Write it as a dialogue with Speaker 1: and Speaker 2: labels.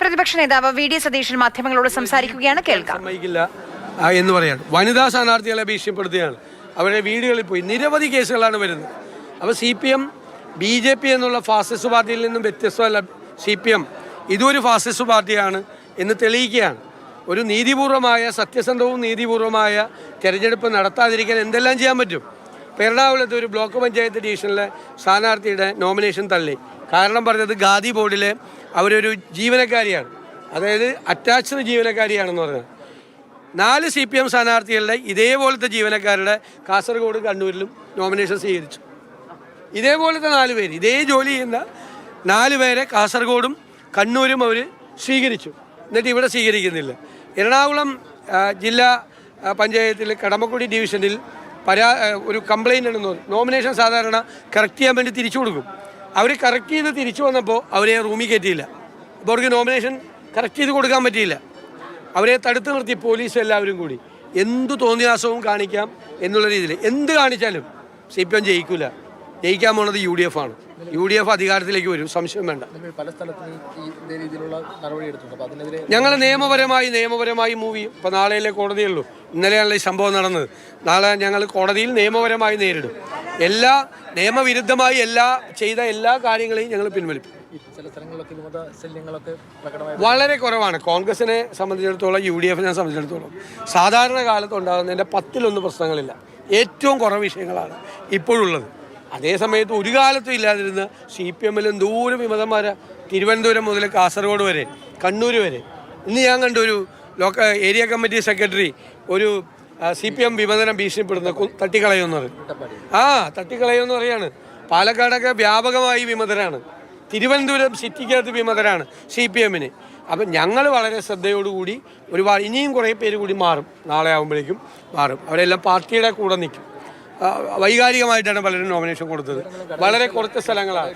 Speaker 1: പ്രതിപക്ഷ നേതാവ് V D Satheesan മാധ്യമങ്ങളോട് സംസാരിക്കുകയാണ്. കേൾക്കാം.
Speaker 2: സമ്മതിക്കില്ല എന്ന് പറയാണ്. വനിതാ സ്ഥാനാർത്ഥികളെ ഭീഷണിപ്പെടുത്തുകയാണ്. അവരുടെ വീടുകളിൽ പോയി നിരവധി കേസുകളാണ് വരുന്നത്. അപ്പോൾ CPM BJP എന്നുള്ള ഫാസിസ്റ്റ് പാർട്ടിയിൽ നിന്നും വ്യത്യസ്തമല്ല. CPM ഇതൊരു ഫാസിസ്റ്റ് പാർട്ടിയാണ് എന്ന് തെളിയിക്കുകയാണ്. ഒരു നീതിപൂർവമായ സത്യസന്ധവും നീതിപൂർവമായ തെരഞ്ഞെടുപ്പ് നടത്താതിരിക്കാൻ എന്തെല്ലാം ചെയ്യാൻ പറ്റും? എറണാകുളത്ത് ഒരു ബ്ലോക്ക് പഞ്ചായത്ത് ഡിവിഷനിലെ സ്ഥാനാർത്ഥിയുടെ നോമിനേഷൻ തള്ളി. കാരണം പറഞ്ഞത് ഖാദി ബോർഡിലെ അവരൊരു ജീവനക്കാരിയാണ്, അതായത് അറ്റാച്ച്ഡ് ജീവനക്കാരിയാണെന്ന് പറഞ്ഞത്. 4 CPM സ്ഥാനാർത്ഥികളുടെ ഇതേപോലത്തെ ജീവനക്കാരുടെ കാസർഗോഡ് കണ്ണൂരിലും നോമിനേഷൻ സ്വീകരിച്ചു. ഇതേപോലത്തെ 4 പേര്, ഇതേ ജോലി ചെയ്യുന്ന 4 പേരെ കാസർഗോഡും കണ്ണൂരും അവർ സ്വീകരിച്ചു. എന്നിട്ട് ഇവിടെ സ്വീകരിക്കുന്നില്ല. എറണാകുളം ജില്ലാ പഞ്ചായത്തിൽ കടമക്കുടി ഡിവിഷനിൽ ഒരു കംപ്ലയിൻ്റ് ഉണ്ടെന്ന് പറഞ്ഞു. നോമിനേഷൻ സാധാരണ കറക്റ്റ് ചെയ്യാൻ വേണ്ടി തിരിച്ചു കൊടുക്കും. അവർ കറക്റ്റ് ചെയ്ത് തിരിച്ചു വന്നപ്പോൾ അവരെ റൂമിൽ കയറ്റിയില്ല. അപ്പോൾ അവർക്ക് നോമിനേഷൻ കറക്റ്റ് ചെയ്ത് കൊടുക്കാൻ പറ്റിയില്ല. അവരെ തടുത്തു നിർത്തി പോലീസ് എല്ലാവരും കൂടി. എന്തു തോന്നിയാസവും കാണിക്കാം എന്നുള്ള രീതിയിൽ എന്ത് കാണിച്ചാലും CPM ജയിക്കില്ല. ജയിക്കാൻ പോണത് UDF ആണ്. UDF അധികാരത്തിലേക്ക് വരും, സംശയം വേണ്ട. ഞങ്ങൾ നിയമപരമായി മൂവ് ചെയ്യും. ഇപ്പോൾ നാളെയല്ലേ കോടതിയുള്ളൂ. ഇന്നലെയാണല്ലോ ഈ സംഭവം നടന്നത്. നാളെ ഞങ്ങൾ കോടതിയിൽ നിയമപരമായി നേരിടും. എല്ലാ നിയമവിരുദ്ധമായി ചെയ്ത എല്ലാ കാര്യങ്ങളെയും ഞങ്ങൾ പിൻവലിക്കും. വളരെ കുറവാണ്. കോൺഗ്രസിനെ സംബന്ധിച്ചിടത്തോളം UDFനെ സംബന്ധിച്ചിടത്തോളം സാധാരണ കാലത്ത് ഉണ്ടാകുന്നതിൻ്റെ 10-1 പ്രശ്നങ്ങളില്ല. ഏറ്റവും കുറവ് വിഷയങ്ങളാണ് ഇപ്പോഴുള്ളത്. അതേസമയത്ത് ഒരു കാലത്തും ഇല്ലാതിരുന്ന CPMൽ എന്തോരം വിമതന്മാരാ. തിരുവനന്തപുരം മുതൽ കാസർഗോഡ് വരെ, കണ്ണൂർ വരെ. ഇന്ന് ഞാൻ കണ്ട ഒരു ഏരിയ കമ്മിറ്റി സെക്രട്ടറി ഒരു CPM വിമതനം ഭീഷണിപ്പെടുന്ന തട്ടിക്കളയുമെന്ന് പറയും. തട്ടിക്കളയുമെന്ന് പറയാണ്. പാലക്കാടൊക്കെ വ്യാപകമായി വിമതരാണ്. തിരുവനന്തപുരം സിറ്റിക്കകത്ത് വിമതരാണ് CPMന്. അപ്പം ഞങ്ങൾ വളരെ ശ്രദ്ധയോടുകൂടി ഒരുപാട് ഇനിയും കുറേ പേര് കൂടി മാറും. നാളെ ആകുമ്പോഴേക്കും മാറും. അവരെല്ലാം പാർട്ടിയുടെ കൂടെ നിൽക്കും. വൈകാരികമായിട്ടാണ് പലരും നോമിനേഷൻ കൊടുത്തത്. വളരെ കുറച്ച് സ്ഥലങ്ങളാണ്.